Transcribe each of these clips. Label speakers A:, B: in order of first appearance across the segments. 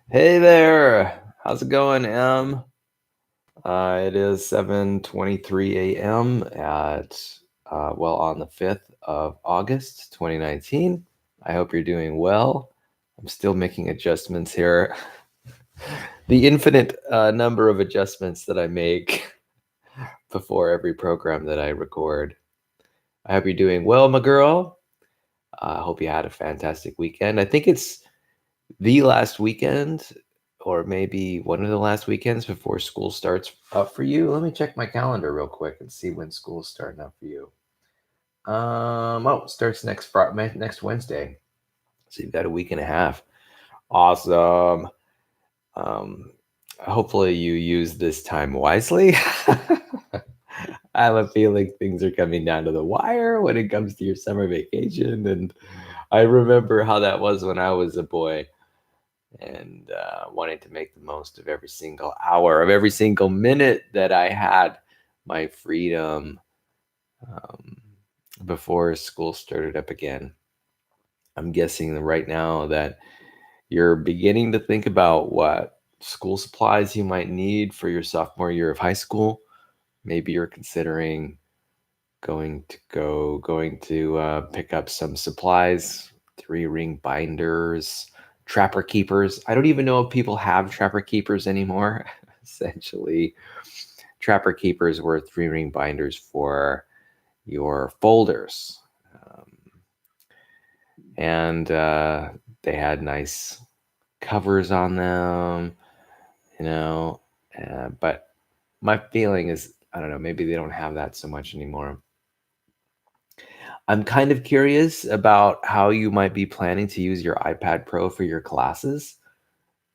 A: Hey there. How's it going, Em? It is 7:23 a.m. at on the 5th of August, 2019. I hope you're doing well. I'm still making adjustments here. The infinite number of adjustments that I make before every program that I record. I hope you're doing well, my girl. I hope you had a fantastic weekend. I think it's the last weekend, or maybe one of the last weekends before school starts up for you. Let me check my calendar real quick and see when school's starting up for you. It starts next Friday, next Wednesday. So you've got a week and a half. Awesome. Um, Hopefully you use this time wisely. I have a feeling things are coming down to the wire when it comes to your summer vacation, and I remember how that was when I was a boy and wanting to make the most of every single hour of every single minute that I had my freedom um, before school started up again. I'm guessing that right now that you're beginning to think about what school supplies you might need for your sophomore year of high school. Maybe you're considering going to pick up some supplies, three ring binders, trapper keepers. I don't even know if people have trapper keepers anymore. Essentially, trapper keepers were three ring binders for your folders. Um, and they had nice covers on them, you know. But my feeling is, I don't know, maybe they don't have that so much anymore. I'm kind of curious about how you might be planning to use your iPad Pro for your classes.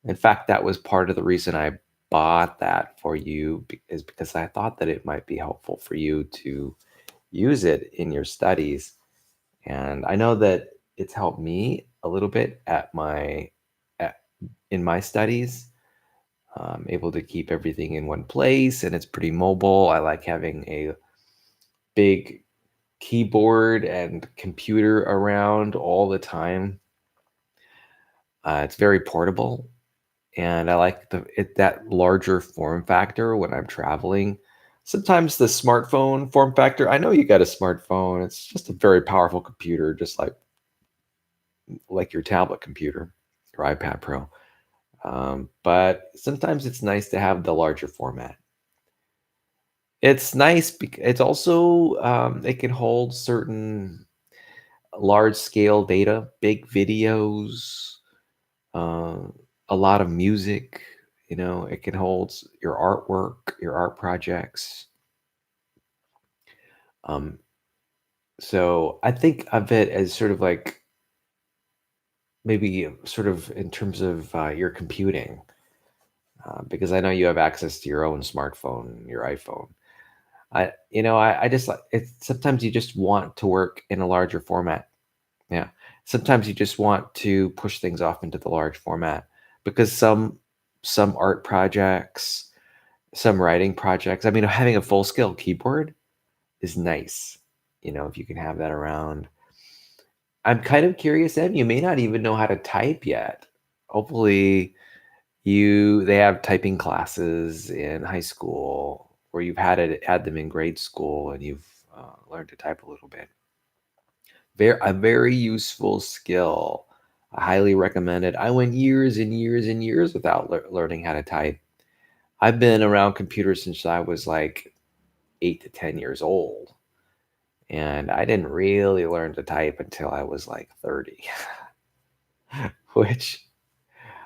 A: In fact, that was part of the reason I bought that for you is because I thought that it might be helpful for you to use it in your studies. And I know that it's helped me a little bit at, in my studies. I'm able to keep everything in one place and it's pretty mobile. I like having a big keyboard and computer around all the time. It's very portable, and I like that larger form factor when I'm traveling. Sometimes the smartphone form factor. I know you got a smartphone. It's just a very powerful computer, just like your tablet computer, your iPad Pro. But sometimes it's nice to have the larger format. It's nice because it's also it can hold certain large scale data, big videos, uh, a lot of music. It can hold your artwork, your art projects. Um, so I think of it as sort of like maybe sort of in terms of your computing, because I know you have access to your own smartphone, your iPhone. I just like it. Sometimes you just want to work in a larger format. Yeah. Sometimes you just want to push things off into the large format because some art projects, some writing projects, I mean, having a full scale keyboard is nice, if you can have that around. I'm kind of curious, Em, you may not even know how to type yet. Hopefully they have typing classes in high school or you've had them in grade school and you've learned to type a little bit. A very useful skill. I highly recommend it. I went years and years and years without learning how to type. I've been around computers since I was like 8 to 10 years old, and I didn't really learn to type until I was like 30, which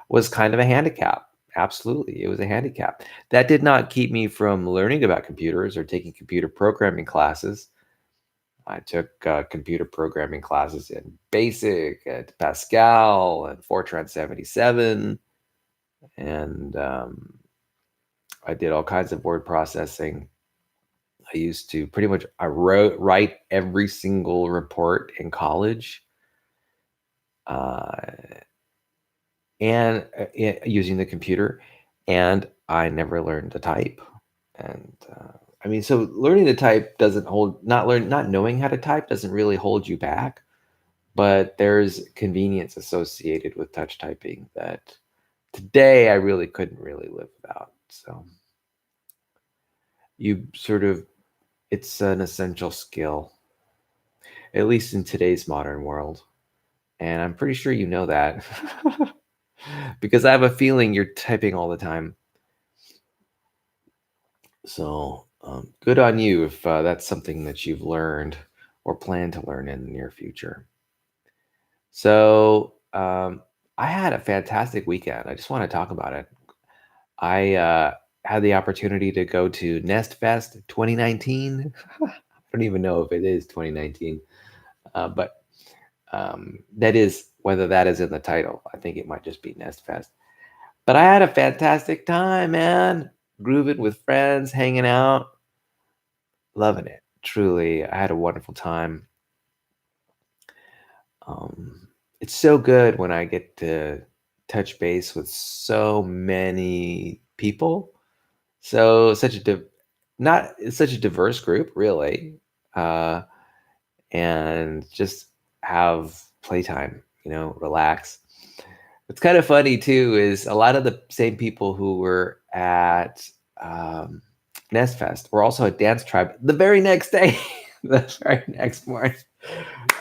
A: was kind of a handicap. Absolutely, it was a handicap. That did not keep me from learning about computers or taking computer programming classes. I took computer programming classes in BASIC and Pascal and Fortran 77. And I did all kinds of word processing. I used to write every single report in college uh, and using the computer. And I never learned to type. And I mean, so learning to type doesn't not knowing how to type doesn't really hold you back, but there's convenience associated with touch typing that Today, I really couldn't really live without. So you sort of, it's an essential skill, at least in today's modern world. And I'm pretty sure you know that because I have a feeling you're typing all the time. So good on you if that's something that you've learned or plan to learn in the near future. So I had a fantastic weekend. I just want to talk about it. I had the opportunity to go to Nest Fest 2019. I don't even know if it is 2019, but that is whether that is in the title. I think it might just be Nest Fest. But I had a fantastic time, man. Grooving with friends, hanging out, loving it. Truly, I had a wonderful time. Um, it's so good when I get to touch base with so many people. So such a not it's such a diverse group, really, uh, and just have playtime. Relax. What's kind of funny too is a lot of the same people who were at um, Nest Fest were also at Dance Tribe the very next day, the very next morning.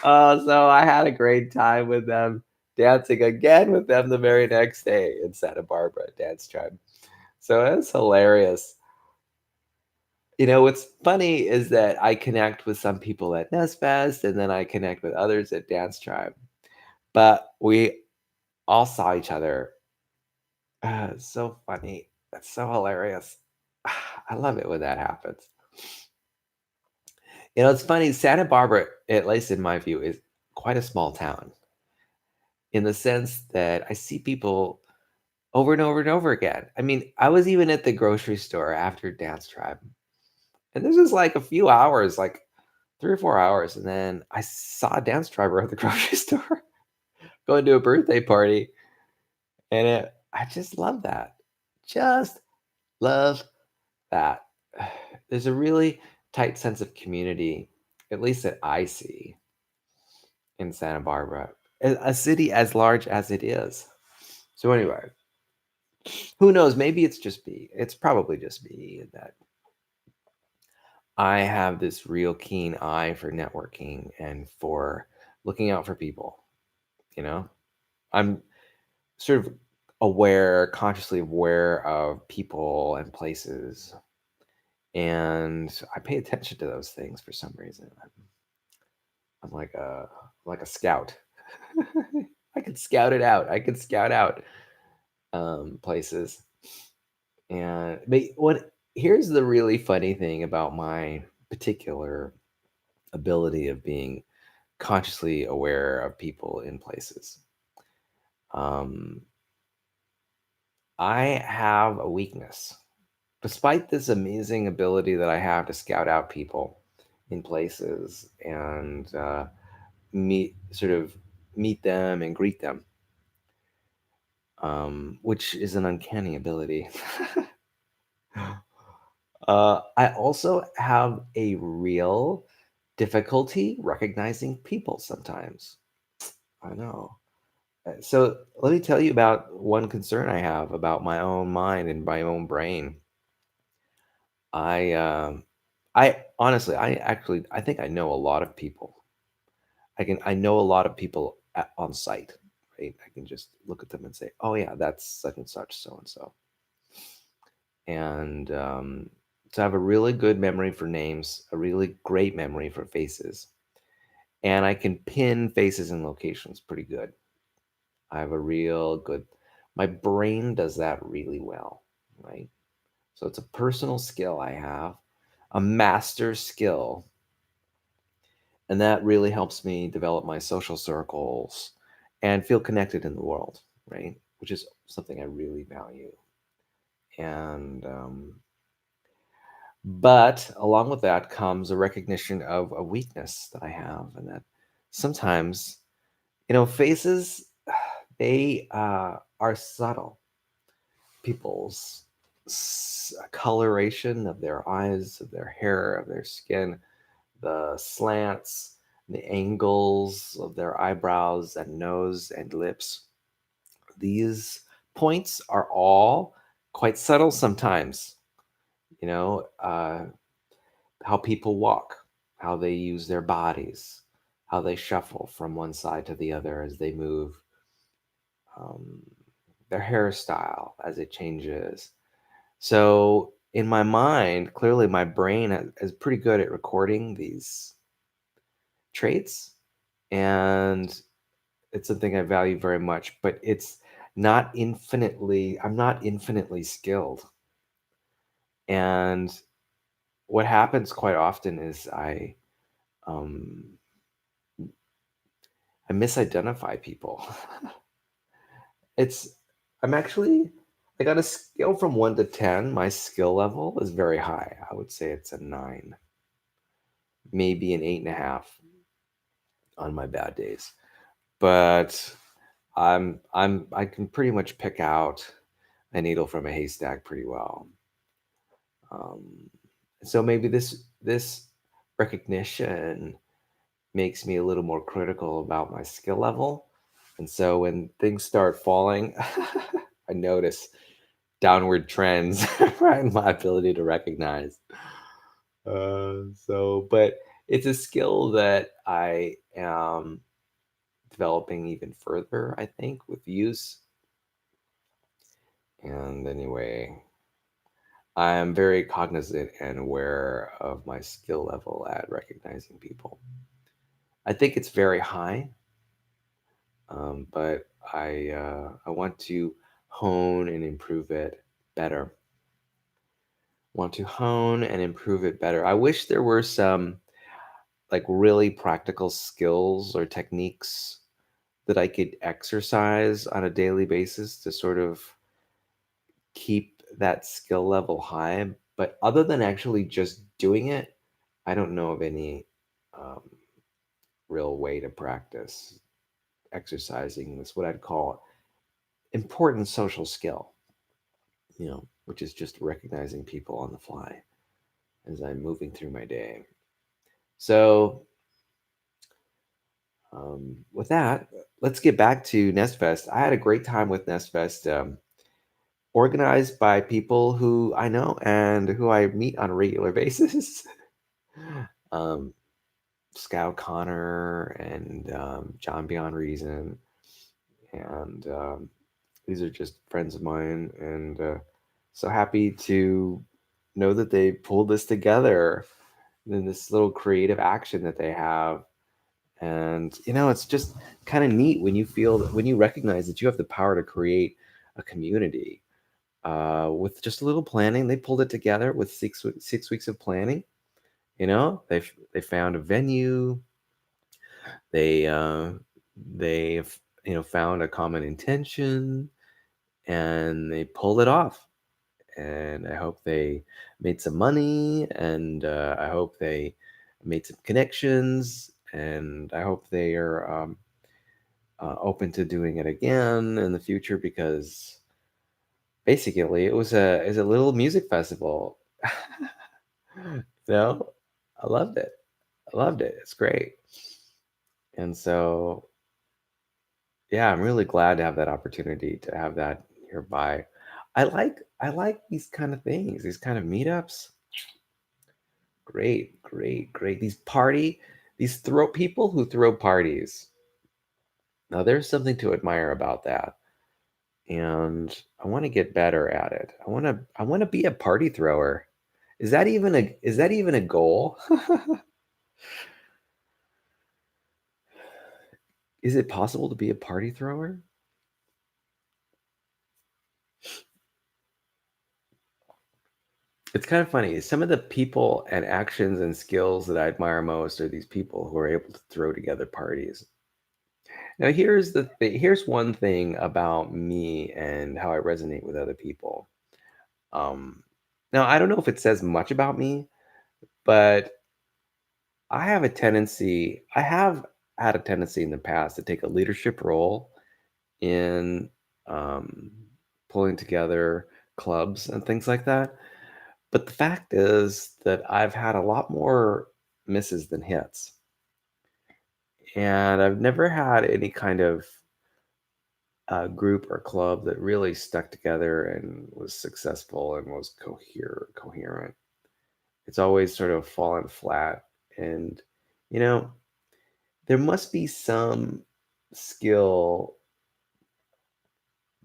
A: So I had a great time with them, dancing again with them the very next day in Santa Barbara Dance Tribe. So it's hilarious. What's funny is that I connect with some people at Nest Fest, and then I connect with others at Dance Tribe. But we all saw each other. It's so funny. That's so hilarious. I love it when that happens. It's funny. Santa Barbara, at least in my view, is quite a small town in the sense that I see people over and over and over again. I mean, I was even at the grocery store after Dance Tribe, and this was like a few hours, like 3 or 4 hours, and then I saw a Dance Tribe at the grocery store going to a birthday party, and I just love that. Just love that. There's a really tight sense of community, at least that I see in Santa Barbara, a city as large as it is. So anyway, who knows? Maybe it's just me. It's probably just me that I have this real keen eye for networking and for looking out for people. You know, I'm sort of consciously aware of people and places, and I pay attention to those things for some reason. I'm like a scout. I could scout it out. I could scout out places. And but what here's the really funny thing about my particular ability of being consciously aware of people in places. Um, I have a weakness. Despite this amazing ability that I have to scout out people in places and meet them and greet them, which is an uncanny ability. I also have a real difficulty recognizing people sometimes. I know. So let me tell you about one concern I have about my own mind and my own brain. I I honestly, I think I know a lot of people. I know a lot of people on site, right? I can just look at them and say, "Oh yeah, that's such and such, so and so." And so I have a really good memory for names, a really great memory for faces, and I can pin faces and locations pretty good. I have a real good. My brain does that really well, right? So it's a personal skill I have, a master skill, and that really helps me develop my social circles and feel connected in the world, right? Which is something I really value. And but along with that comes a recognition of a weakness that I have, and that sometimes, faces, they are subtle. People's coloration of their eyes, of their hair, of their skin, the slants, the angles of their eyebrows and nose and lips. These points are all quite subtle sometimes. You know, how people walk, how they use their bodies, how they shuffle from one side to the other as they move, um, their hairstyle as it changes. So, in my mind, clearly my brain is pretty good at recording these traits, and it's something I value very much, but I'm not infinitely skilled. And what happens quite often is um, I misidentify people. It's I'm actually like on a scale from 1 to 10, my skill level is very high. I would say it's a 9, maybe an 8.5 on my bad days. But I can pretty much pick out a needle from a haystack pretty well. Um, so maybe this recognition makes me a little more critical about my skill level. And so when things start falling, I notice downward trends in my ability to recognize. But it's a skill that I am developing even further, I think, with use. And anyway, I am very cognizant and aware of my skill level at recognizing people. I think it's very high, but I want to hone and improve it better. Want to hone and improve it better. I wish there were some like really practical skills or techniques that I could exercise on a daily basis to sort of keep that skill level high. But other than actually just doing it, I don't know of any um, real way to practice exercising this, what I'd call important social skill, which is just recognizing people on the fly as I'm moving through my day. So, with that, let's get back to NestFest. I had a great time with NestFest, organized by people who I know and who I meet on a regular basis. um, Scout Connor and John Beyond Reason. And these are just friends of mine. And so happy to know that they pulled this together in this little creative action that they have. And it's just kind of neat when you recognize that you have the power to create a community with just a little planning. They pulled it together with 6 weeks of planning. They found a venue. They found a common intention, and they pulled it off. And I hope they made some money, and I hope they made some connections, and I hope they are open to doing it again in the future, because basically it was a little music festival. you know, I loved it. I loved it. It's great. And so, yeah, I'm really glad to have that opportunity to have that nearby. I like these kind of things, these kind of meetups. Great, great, great. These throw people who throw parties. Now there's something to admire about that. And I want to get better at it. I want to be a party thrower. Is that even a goal? Is it possible to be a party thrower? It's kind of funny. Some of the people and actions and skills that I admire most are these people who are able to throw together parties. Now, here's one thing about me and how I resonate with other people. Um, Now, I don't know if it says much about me, but I have had a tendency in the past to take a leadership role in um, pulling together clubs and things like that. But the fact is that I've had a lot more misses than hits. And I've never had any kind of group or club that really stuck together and was successful and was coherent. It's always sort of fallen flat. And, you know, there must be some skill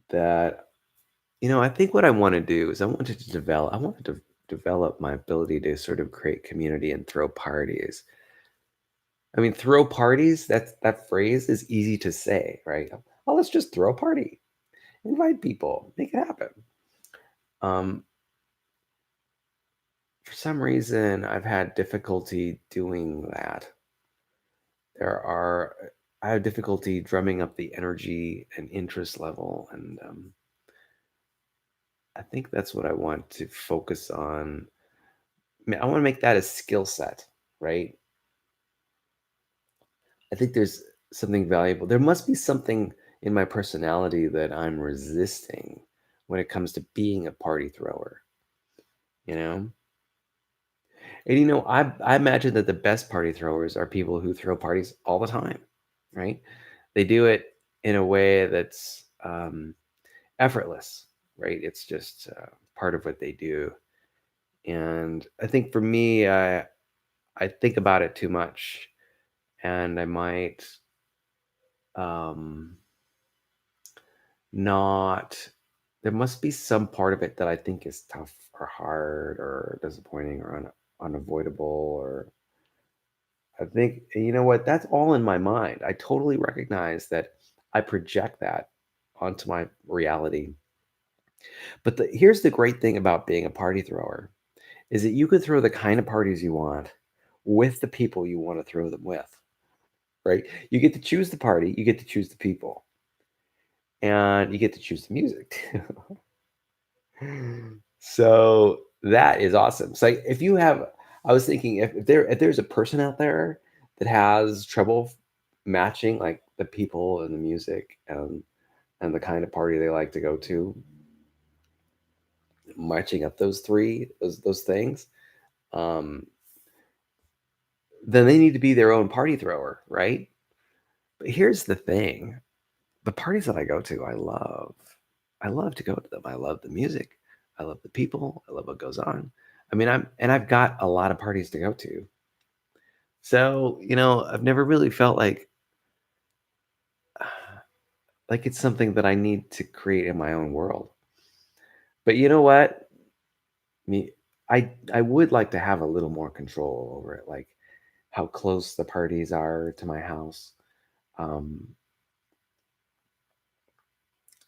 A: that, I think what I want to do is I wanted to develop my ability to sort of create community and throw parties. I mean, throw parties, that phrase is easy to say, right? Oh, let's just throw a party, invite people, make it happen. Um, for some reason, I've had difficulty doing that. There are, I have difficulty drumming up the energy and interest level, and I think that's what I want to focus on. I want to make that a skill set, right? I think there's something valuable. There must be something in my personality that I'm resisting when it comes to being a party thrower, you know? And I imagine that the best party throwers are people who throw parties all the time, right? They do it in a way that's effortless, right? It's just part of what they do. And I think for me, I think about it too much, and I might um, not. There must be some part of it that I think is tough or hard or disappointing or unavoidable. Or I think, you know what? That's all in my mind. I totally recognize that I project that onto my reality. But here's the great thing about being a party thrower is that you could throw the kind of parties you want with the people you want to throw them with, right? You get to choose the party, you get to choose the people, and you get to choose the music too. So that is awesome. So if you have, I was thinking if there's a person out there that has trouble matching like the people and the music and the kind of party they like to go to, matching up those things, um, then they need to be their own party thrower, right? But here's the thing: the parties that I go to, I love. I love to go to them. I love the music. I love the people. I love what goes on. I mean, I've got a lot of parties to go to. So, I've never really felt like it's something that I need to create in my own world. But you know what? Me I would like to have a little more control over it, like how close the parties are to my house. Um,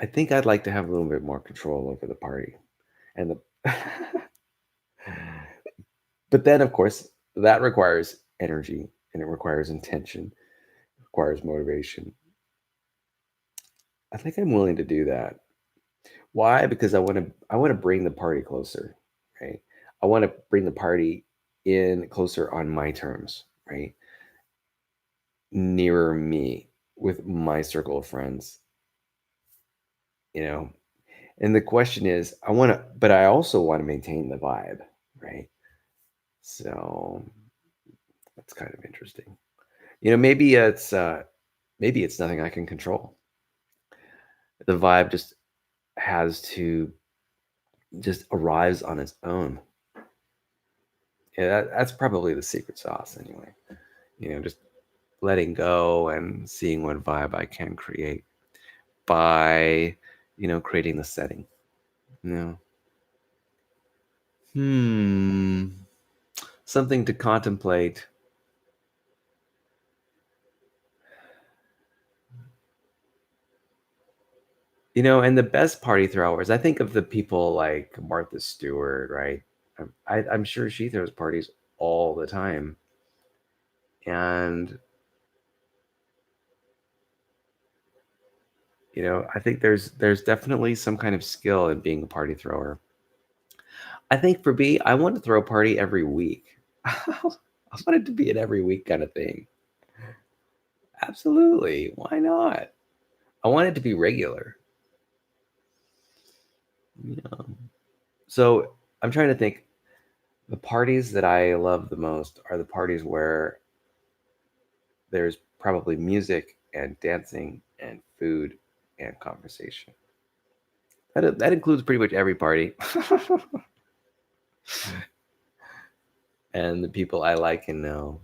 A: I think I'd like to have a little bit more control over the party and the But then, of course, that requires energy and it requires intention, requires motivation. I think I'm willing to do that. Why? Because I want to bring the party closer, right? I want to bring the party in closer on my terms, right? Nearer me with my circle of friends, you know. And the question is, but I also want to maintain the vibe, right? So that's kind of interesting. Maybe it's nothing I can control. The vibe has to just arrives on its own. Yeah, that's probably the secret sauce anyway. Just letting go and seeing what vibe I can create by, creating the setting. You know. Hmm. Something to contemplate. And the best party throwers, I think of the people like Martha Stewart, right? I'm sure she throws parties all the time. And, I think there's definitely some kind of skill in being a party thrower. I think for me, I want to throw a party every week. I want it to be an every week kind of thing. Absolutely. Why not? I want it to be regular. Yeah. So I'm trying to think. The parties that I love the most are the parties where there's probably music and dancing and food and conversation. That includes pretty much every party. And the people I like and know.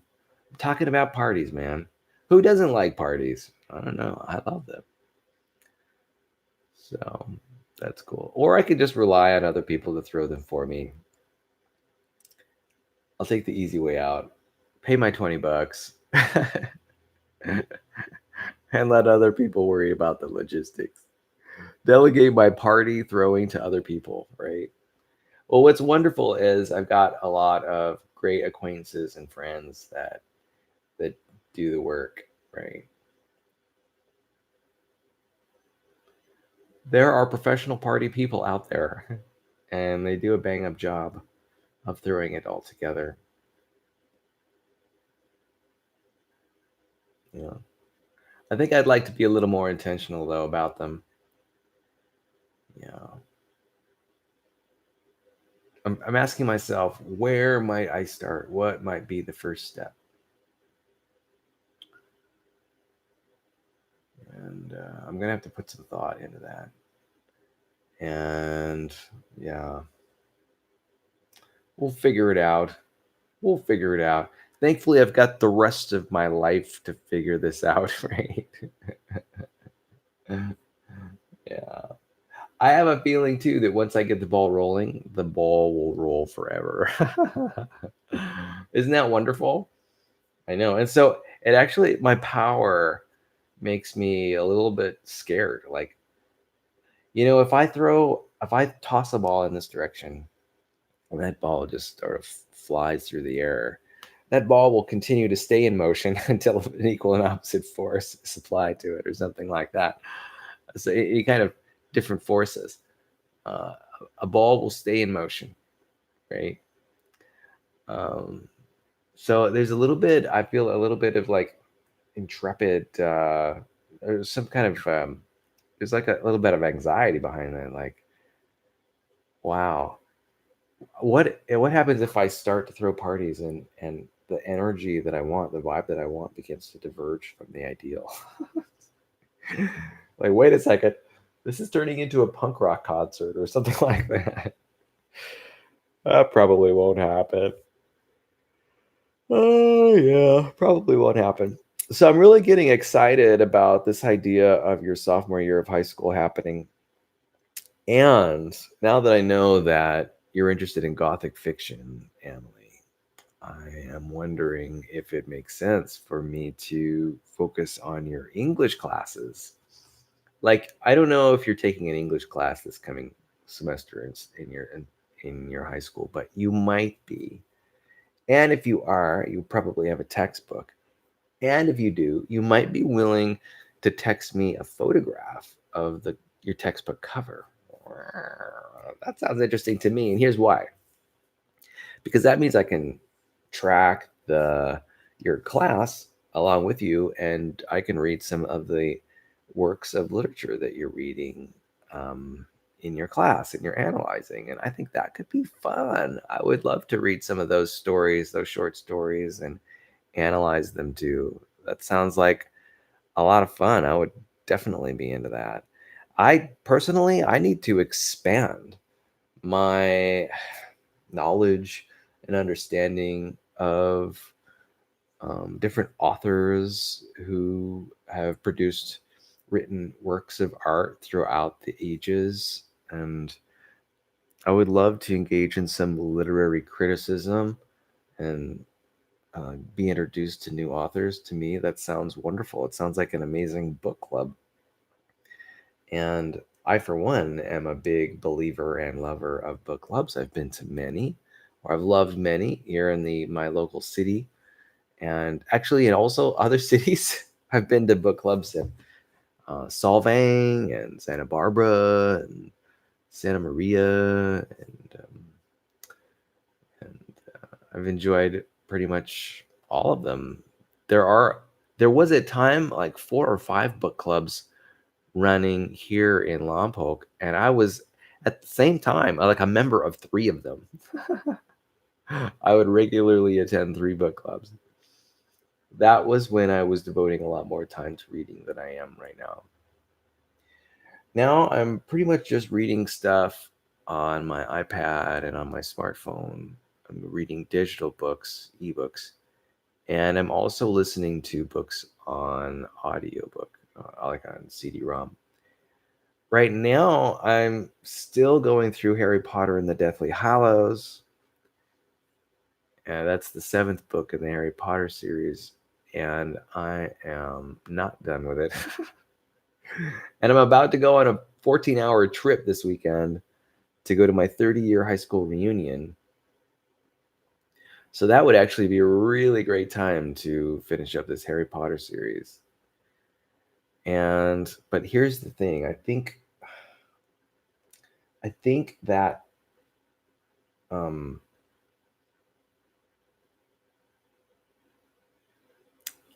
A: I'm talking about parties, man. Who doesn't like parties? I don't know. I love them. So that's cool. Or I could just rely on other people to throw them for me. I'll take the easy way out. Pay my $20 and let other people worry about the logistics. Delegate my party throwing to other people, right? Well, what's wonderful is I've got a lot of great acquaintances and friends that do the work, right? There are professional party people out there, and they do a bang up job of throwing it all together. You know, I think I'd like to be a little more intentional though about them. Yeah, I'm asking myself, where might I start? What might be the first step? And I'm gonna have to put some thought into that. And yeah, we'll figure it out. We'll figure it out. Thankfully, I've got the rest of my life to figure this out, right? Yeah. I have a feeling too that once I get the ball rolling, the ball will roll forever. Isn't that wonderful? I know. And so it actually, my power makes me a little bit scared. Like, if I toss a ball in this direction, and that ball just sort of flies through the air, that ball will continue to stay in motion until an equal and opposite force is applied to it, or something like that. So it kind of different forces. Uh, a ball will stay in motion, right? Um, so there's a little bit. I feel a little bit of like intrepid. There's some kind of there's like a little bit of anxiety behind that. Like, wow, what happens if I start to throw parties and the energy that I want, the vibe that I want, begins to diverge from the ideal? Like, wait a second, this is turning into a punk rock concert or something like that. That probably won't happen. Oh, yeah, probably won't happen. So I'm really getting excited about this idea of your sophomore year of high school happening. And now that I know that you're interested in Gothic fiction, Emily, I am wondering if it makes sense for me to focus on your English classes. Like, I don't know if you're taking an English class this coming semester in your high school, but you might be. And if you are, you probably have a textbook. And if you do, you might be willing to text me a photograph of the your textbook cover. That sounds interesting to me, and here's why. Because that means I can track the your class along with you, and I can read some of the works of literature that you're reading in your class and you're analyzing. And I think that could be fun. I would love to read some of those stories, those short stories, and analyze them too. That sounds like a lot of fun. I would definitely be into that. I personally, I need to expand my knowledge and understanding of different authors who have produced written works of art throughout the ages. And I would love to engage in some literary criticism and be introduced to new authors. To me, that sounds wonderful. It sounds like an amazing book club. And I, for one, am a big believer and lover of book clubs. I've been to many, or I've loved many here in the my local city, and actually in also other cities. I've been to book clubs in Solvang and Santa Barbara and Santa Maria, and I've enjoyed pretty much all of them. There are there was a time like 4 or 5 book clubs running here in Lompoc, and I was at the same time like a member of 3 of them. I would regularly attend 3 book clubs. That was when I was devoting a lot more time to reading than I am right now. Now I'm pretty much just reading stuff on my iPad and on my smartphone. I'm reading digital books, ebooks, and I'm also listening to books on audiobook, like on CD-ROM. Right now, I'm still going through Harry Potter and the Deathly Hallows. And that's the seventh book in the Harry Potter series. And I am not done with it. And I'm about to go on a 14-hour trip this weekend to go to my 30-year high school reunion. So that would actually be a really great time to finish up this Harry Potter series. But here's the thing. I think that um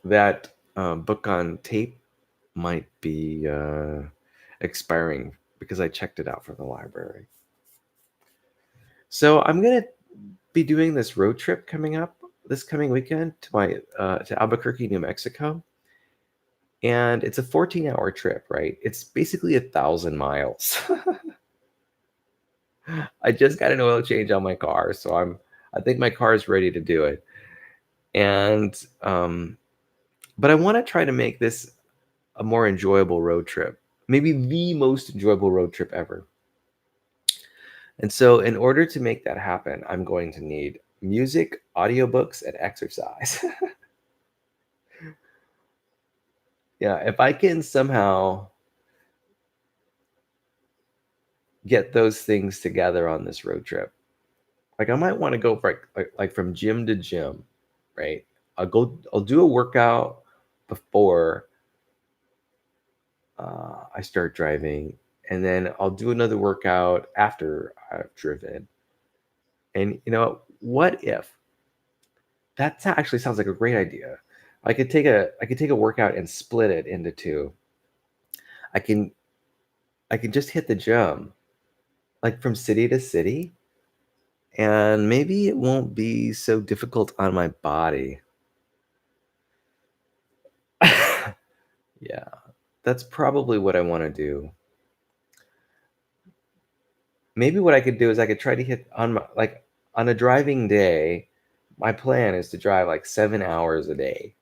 A: book on tape might be expiring because I checked it out from the library. So I'm gonna be doing this road trip coming up this coming weekend to Albuquerque, New Mexico, and it's a 14-hour trip. Right? It's basically 1,000 miles. I just got an oil change on my car, so I think my car is ready to do it. And but I want to try to make this a more enjoyable road trip, maybe the most enjoyable road trip ever. And so, in order to make that happen, I'm going to need music, audiobooks, and exercise. Yeah, if I can somehow get those things together on this road trip, like I might want to go for like from gym to gym, right? I'll do a workout before I start driving, and then I'll do another workout after I've driven. And what if that actually sounds like a great idea? I could take a workout and split it into two. I can I can just hit the gym like from city to city, and maybe it won't be so difficult on my body. Yeah, that's probably what I want to do. Maybe what I could do is I could try to hit on a driving day. My plan is to drive like 7 hours a day.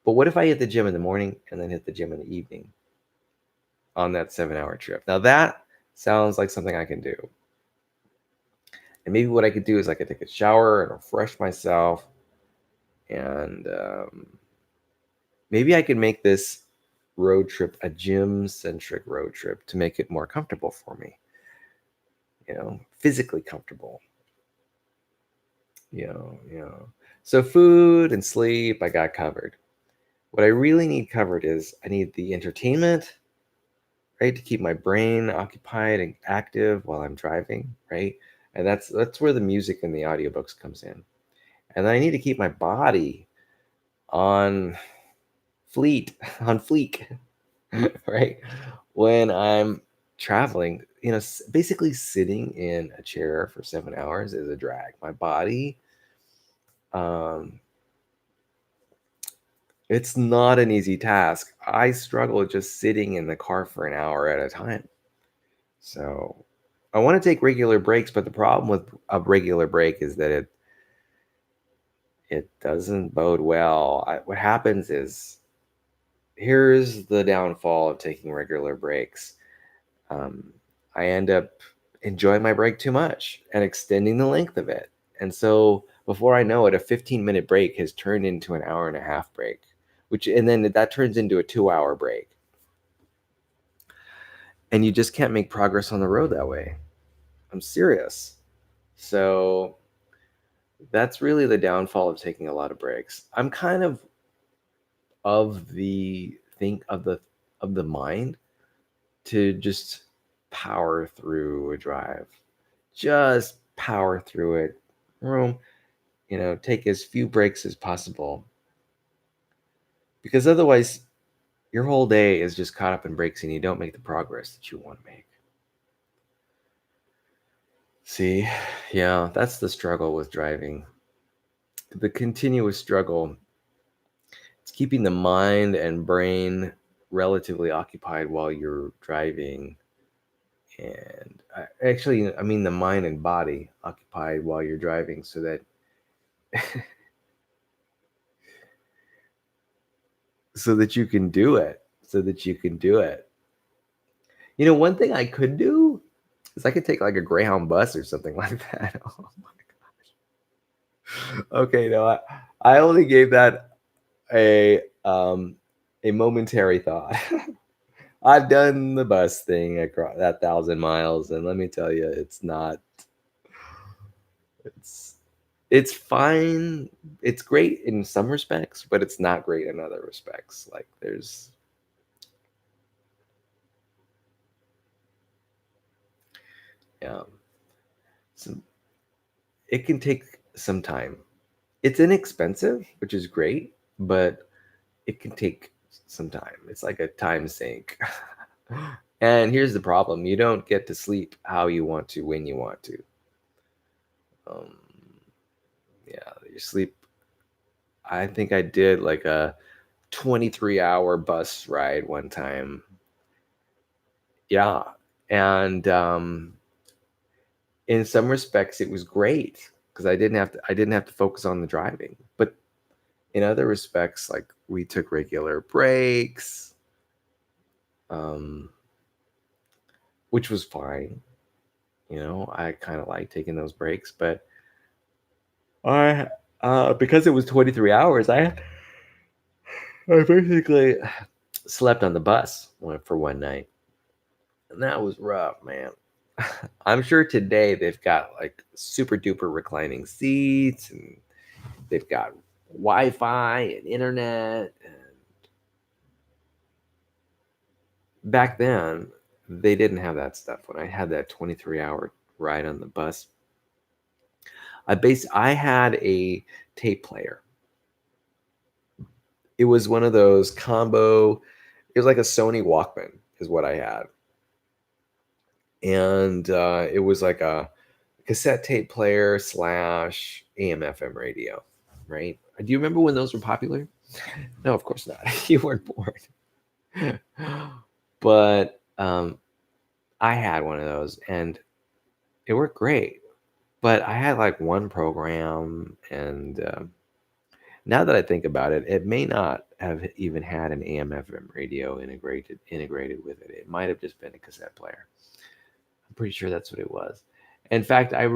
A: But what if I hit the gym in the morning and then hit the gym in the evening on that 7 hour trip? Now that sounds like something I can do. And maybe what I could do is I could take a shower and refresh myself, and maybe I could make this road trip a gym centric road trip to make it more comfortable for me, physically comfortable. So food and sleep I got covered. What I really need covered is I need the entertainment, right, to keep my brain occupied and active while I'm driving, right? And that's where the music and the audiobooks comes in. And then I need to keep my body on on fleek, right? When I'm traveling, basically sitting in a chair for 7 hours is a drag. My body, um, it's not an easy task. I struggle just sitting in the car for an hour at a time. So I want to take regular breaks, but the problem with a regular break is that it doesn't bode well. What happens is here's the downfall of taking regular breaks. um, I end up enjoying my break too much and extending the length of it. And so before I know it, a 15-minute break has turned into an hour and a half break, and then that turns into a 2 hour break. And you just can't make progress on the road that way. I'm serious. So that's really the downfall of taking a lot of breaks. I'm kind of the think of the mind to just power through a drive. Just power through it. Room, take as few breaks as possible. Because otherwise, your whole day is just caught up in breaks and you don't make the progress that you want to make. See, yeah, that's the struggle with driving. The continuous struggle. It's keeping the mind and brain relatively occupied while you're driving, and actually, I mean the mind and body occupied while you're driving, so that so that you can do it, so that you can do it. One thing I could do is I could take like a Greyhound bus or something like that. Oh my gosh. Okay, no, I only gave that a momentary thought. I've done the bus thing across that 1,000 miles, and let me tell you, it's it's fine. It's great in some respects, but it's not great in other respects. Like there's yeah, some it can take some time. It's inexpensive, which is great, but it can take some time. It's like a time sink. And here's the problem: you don't get to sleep how you want to when you want to. Um, yeah, you sleep. I think I did like a 23-hour bus ride one time. Yeah, and in some respects, it was great because I didn't have to focus on the driving. But in other respects, like we took regular breaks, um, which was fine. I kind of like taking those breaks, but I because it was 23 hours, I basically slept on the bus for one night, and that was rough, man. I'm sure today they've got like super duper reclining seats, and they've got Wi-Fi and internet. And back then, they didn't have that stuff. When I had that 23-hour ride on the bus, I had a tape player. It was one of those combo. It was like a Sony Walkman, is what I had, and it was like a cassette tape player slash AM/FM radio. Right? Do you remember when those were popular? No, of course not. You weren't born. But I had one of those, and it worked great. But I had like one program, and now that I think about it, it may not have even had an AM/FM radio integrated with it. It might have just been a cassette player. I'm pretty sure that's what it was. In fact, I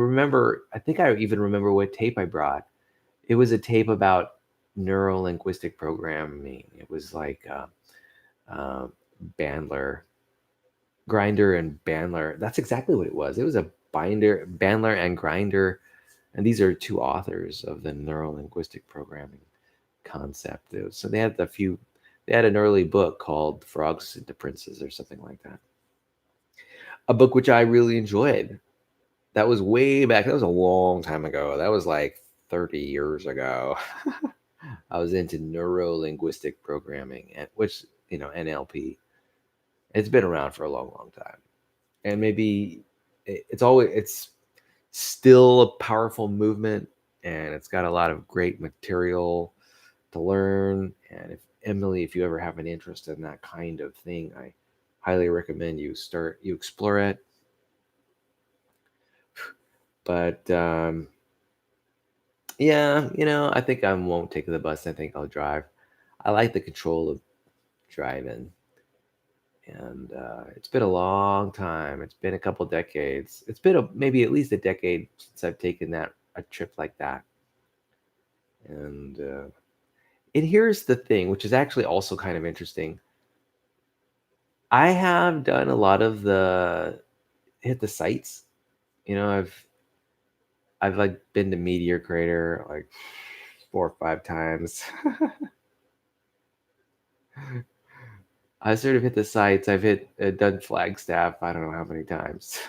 A: think I even remember what tape I brought. It was a tape about neuro linguistic programming. It was like uh, Bandler, Grinder, and Bandler. That's exactly what it was. It was a Bandler and Grinder, and these are two authors of the neuro linguistic programming concept. So they had an early book called Frogs into Princes or something like that. A book which I really enjoyed. That was way back. That was a long time ago. That was like 30 years ago. I was into neuro linguistic programming, and which, NLP. It's been around for a long, long time. And maybe it's still a powerful movement, and it's got a lot of great material to learn. And if you ever have an interest in that kind of thing, I highly recommend you explore it. But yeah, I think I won't take the bus. I think I'll drive. I like the control of driving, and it's been a long time. It's been a couple decades. It's been maybe at least a decade since I've taken a trip like that. And here's the thing, which is actually also kind of interesting. I have done a lot of the hit the sites. I've like been to Meteor Crater like 4 or 5 times. I sort of hit the sites. I've done Flagstaff. I don't know how many times.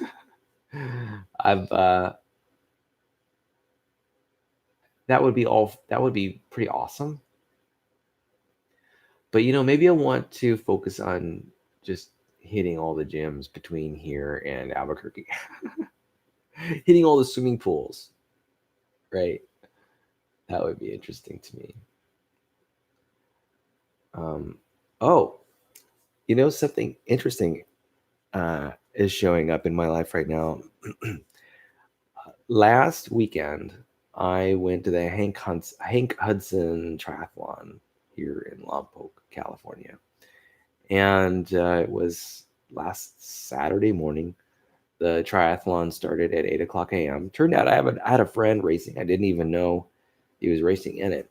A: I've That would be pretty awesome. But maybe I want to focus on just hitting all the gyms between here and Albuquerque. Hitting all the swimming pools, right? That would be interesting to me. Um, oh, Something interesting is showing up in my life right now. Last weekend, I went to the Hank Hudson Triathlon here in Lompoc, California. And it was last Saturday morning. The triathlon started at 8 o'clock a.m. Turned out I had a friend racing. I didn't even know he was racing in it.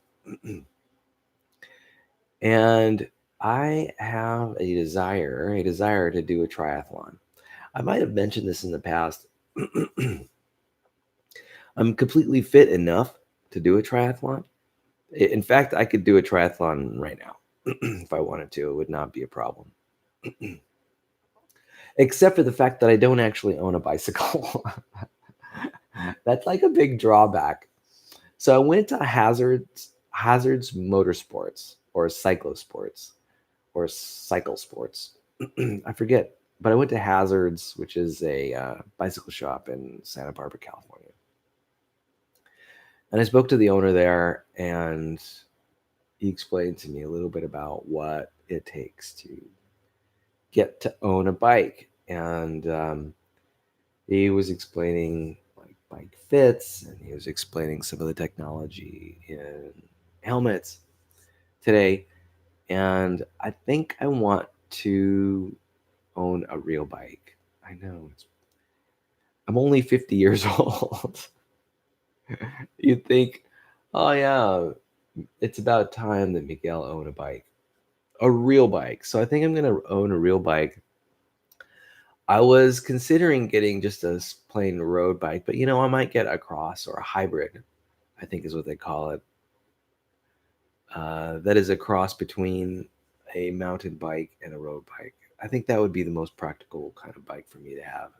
A: And I have a desire to do a triathlon. I might have mentioned this in the past. I'm completely fit enough to do a triathlon. In fact, I could do a triathlon right now if I wanted to. It would not be a problem. Except for the fact that I don't actually own a bicycle. That's like a big drawback. So I went to Hazards Motorsports or Cyclosports or Cycle Sports. I forget, but I went to Hazards, which is a bicycle shop in Santa Barbara, California. And I spoke to the owner there, and he explained to me a little bit about what it takes to get to own a bike. And he was explaining like bike fits, and he was explaining some of the technology in helmets today. And I think I want to own a real bike. I know I'm only 50 years old. You'd think, oh yeah, it's about time that Miguel owned a real bike. So I think I'm gonna own a real bike. I was considering getting just a plain road bike, but I might get a cross or a hybrid, I think is what they call it. That is a cross between a mountain bike and a road bike. I think that would be the most practical kind of bike for me to have.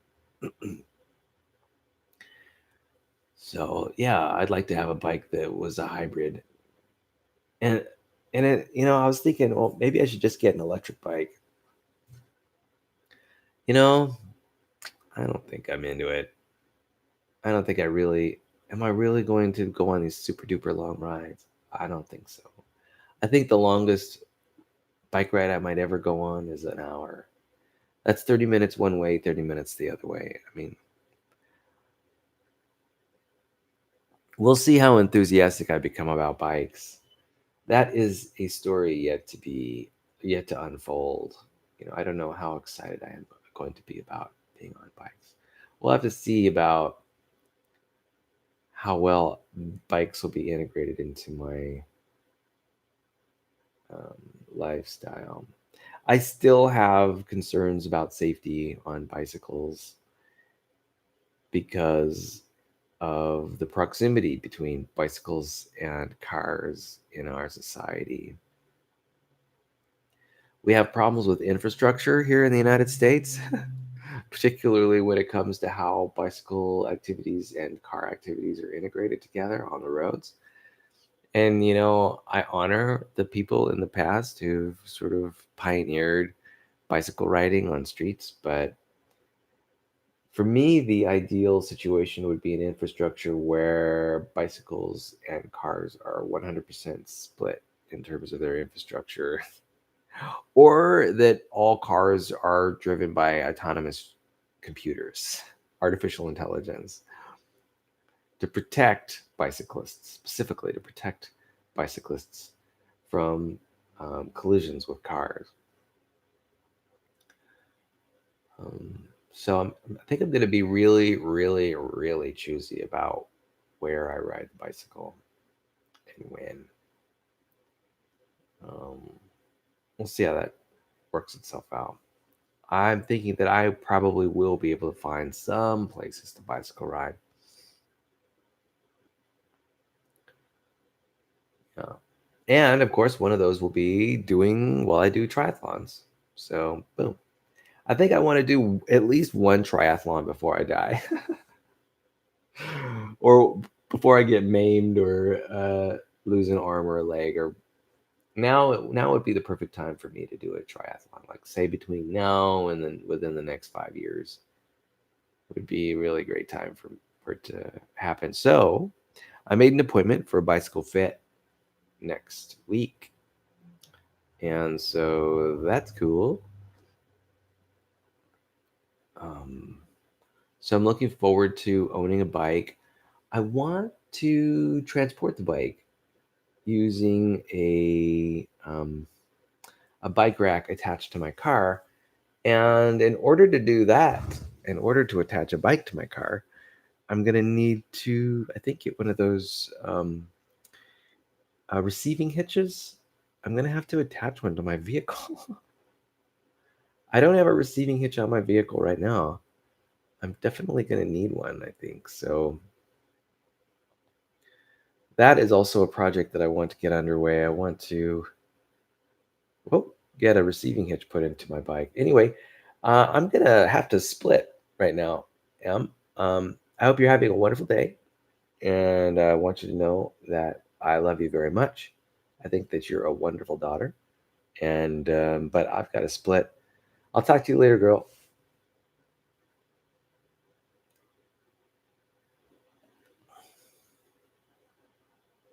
A: So yeah, I'd like to have a bike that was a hybrid. And I was thinking, well, maybe I should just get an electric bike. You know, I don't think I'm into it. I don't think I really am. I really going to go on these super duper long rides? I don't think so. I think the longest bike ride I might ever go on is an hour. That's 30 minutes one way, 30 minutes the other way. I mean, we'll see how enthusiastic I become about bikes. That is a story yet to unfold. I don't know how excited I am going to be about being on bikes. We'll have to see about how well bikes will be integrated into my um, lifestyle. I still have concerns about safety on bicycles because of the proximity between bicycles and cars in our society. We have problems with infrastructure here in the United States, particularly when it comes to how bicycle activities and car activities are integrated together on the roads. And, I honor the people in the past who've sort of pioneered bicycle riding on streets, but for me, the ideal situation would be an infrastructure where bicycles and cars are 100% split in terms of their infrastructure, or that all cars are driven by autonomous computers, artificial intelligence, to protect bicyclists, specifically to protect bicyclists from collisions with cars. I think I'm going to be really, really, really choosy about where I ride the bicycle and when. Um, we'll see how that works itself out. I'm thinking that I probably will be able to find some places to bicycle ride. Yeah. And of course, one of those will be doing while I do triathlons. So, boom. I think I want to do at least one triathlon before I die, or before I get maimed or lose an arm or a leg. Or now would be the perfect time for me to do a triathlon. Like say between now and then within the next 5 years would be a really great time for it to happen. So I made an appointment for a bicycle fit next week, and so that's cool. Um, so I'm looking forward to owning a bike. I want to transport the bike using a bike rack attached to my car. And in order to do that, in order to attach a bike to my car, I'm gonna need to, I think, get one of those receiving hitches. I'm gonna have to attach one to my vehicle. I don't have a receiving hitch on my vehicle right now. I'm definitely gonna need one, I think. So that is also a project that I want to get underway. I want to, well, get a receiving hitch put into my bike. Anyway, I'm gonna have to split right now. I hope you're having a wonderful day, and I want you to know that I love you very much. I think that you're a wonderful daughter, and but I've got to split. I'll talk to you later, girl.